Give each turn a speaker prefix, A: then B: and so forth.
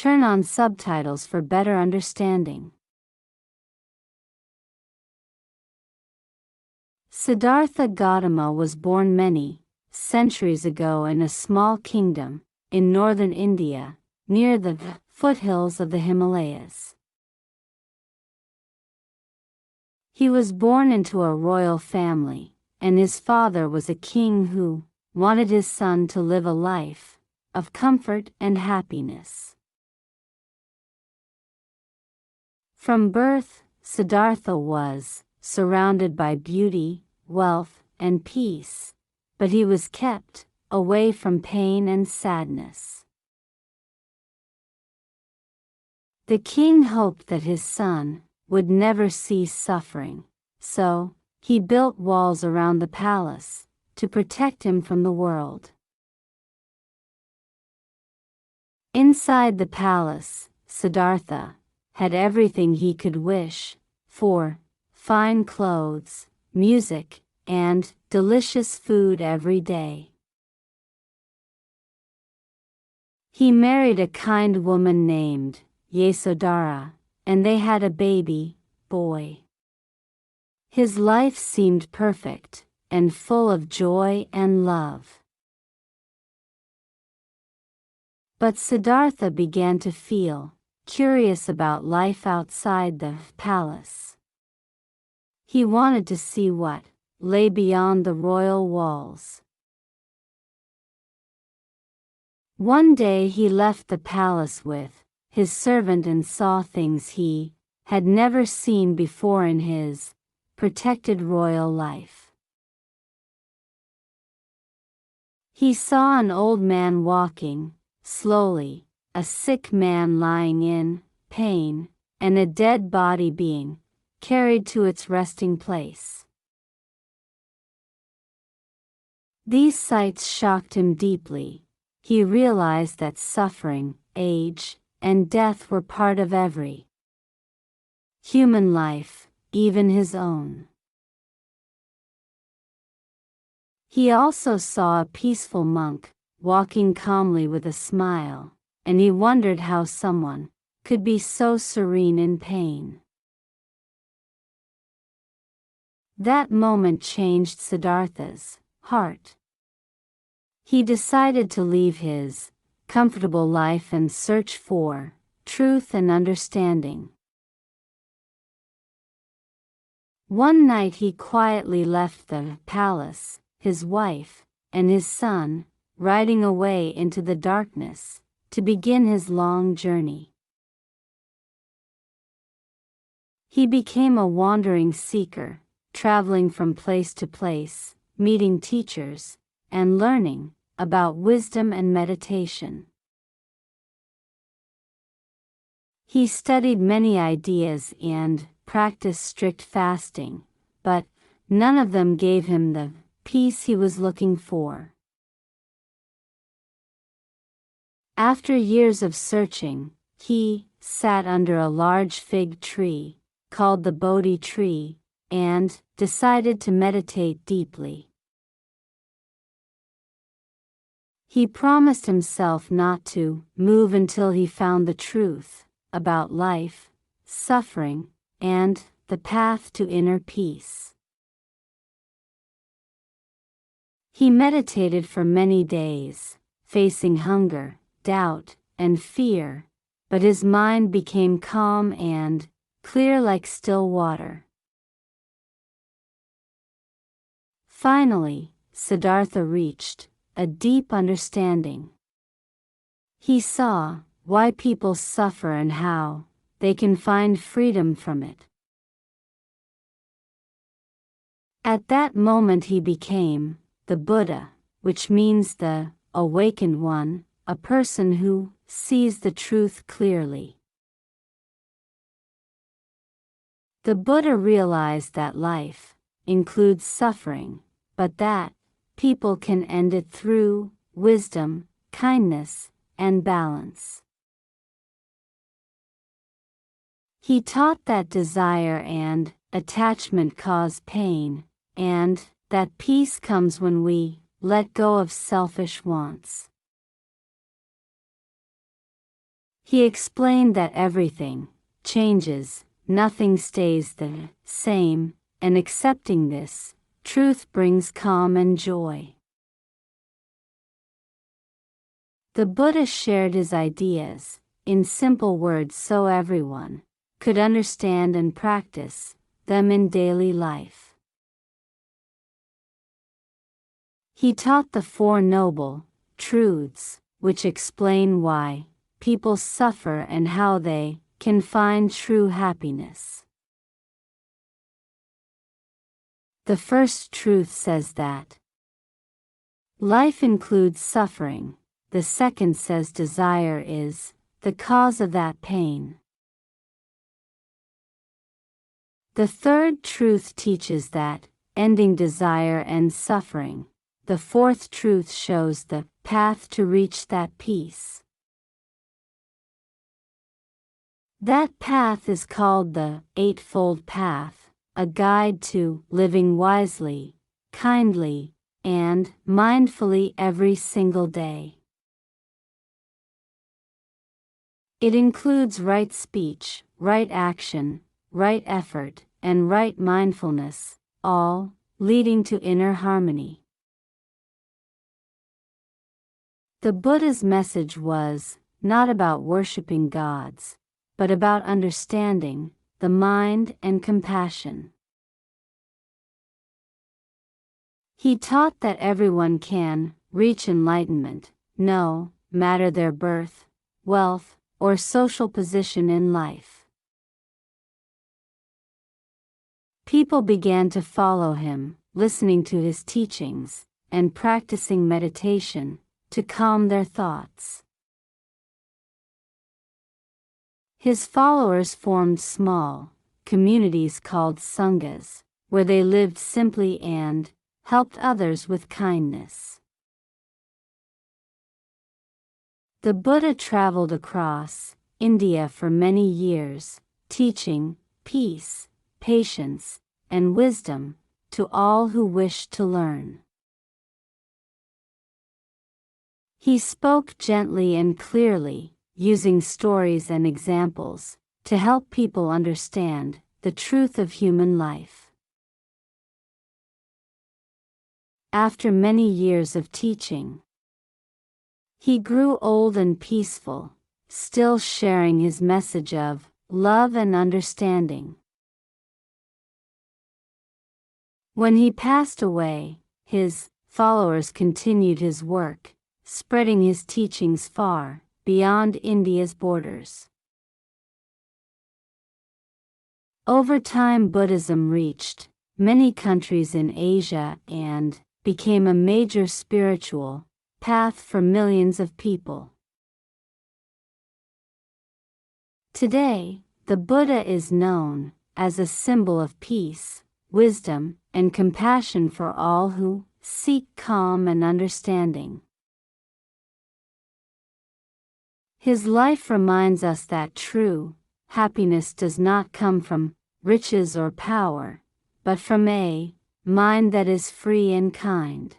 A: Turn on subtitles for better understanding. Siddhartha Gautama was born many centuries ago in a small kingdom in northern India, near the foothills of the Himalayas. He was born into a royal family, and his father was a king who wanted his son to live a life of comfort and happiness. From birth, Siddhartha was surrounded by beauty, wealth, and peace, but he was kept away from pain and sadness. The king hoped that his son would never cease suffering, so he built walls around the palace to protect him from the world. Inside the palace, Siddhartha had everything he could wish for: fine clothes, music, and delicious food every day. He married a kind woman named Yasodhara, and they had a baby boy. His life seemed perfect and full of joy and love. But Siddhartha began to feel curious about life outside the palace. He wanted to see what lay beyond the royal walls. One day he left the palace with his servant and saw things he had never seen before in his protected royal life. He saw an old man walking slowly, a sick man lying in pain, and a dead body being carried to its resting place. These sights shocked him deeply. He realized that suffering, age, and death were part of every human life, even his own. He also saw a peaceful monk walking calmly with a smile, and he wondered how someone could be so serene in pain. That moment changed Siddhartha's heart. He decided to leave his comfortable life and search for truth and understanding. One night he quietly left the palace, his wife, and his son, riding away into the darkness to begin his long journey. He became a wandering seeker, traveling from place to place, meeting teachers, and learning about wisdom and meditation. He studied many ideas and practiced strict fasting, but none of them gave him the peace he was looking for. After years of searching, he sat under a large fig tree, called the Bodhi tree, and decided to meditate deeply. He promised himself not to move until he found the truth about life, suffering, and the path to inner peace. He meditated for many days, facing hunger, doubt, and fear, but his mind became calm and clear like still water. Finally, Siddhartha reached a deep understanding. He saw why people suffer and how they can find freedom from it. At that moment he became the Buddha, which means the awakened one, a person who sees the truth clearly. The Buddha realized that life includes suffering, but that people can end it through wisdom, kindness, and balance. He taught that desire and attachment cause pain, and that peace comes when we let go of selfish wants. He explained that everything changes, nothing stays the same, and accepting this truth brings calm and joy. The Buddha shared his ideas in simple words so everyone could understand and practice them in daily life. He taught the Four Noble Truths, which explain why people suffer and how they can find true happiness. The first truth says that life includes suffering. The second says desire is the cause of that pain. The third truth teaches that ending desire ends suffering. The fourth truth shows the path to reach that peace. That path is called the Eightfold Path, a guide to living wisely, kindly, and mindfully every single day. It includes right speech, right action, right effort, and right mindfulness, all leading to inner harmony. The Buddha's message was not about worshipping gods, but about understanding the mind and compassion. He taught that everyone can reach enlightenment, no matter their birth, wealth, or social position in life. People began to follow him, listening to his teachings, and practicing meditation to calm their thoughts. His followers formed small communities called sanghas, where they lived simply and helped others with kindness. The Buddha traveled across India for many years, teaching peace, patience, and wisdom to all who wished to learn. He spoke gently and clearly, using stories and examples to help people understand the truth of human life. After many years of teaching, he grew old and peaceful, still sharing his message of love and understanding. When he passed away, his followers continued his work, spreading his teachings far beyond India's borders. Over time, Buddhism reached many countries in Asia and became a major spiritual path for millions of people. Today, the Buddha is known as a symbol of peace, wisdom, and compassion for all who seek calm and understanding. His life reminds us that true happiness does not come from riches or power, but from a mind that is free and kind.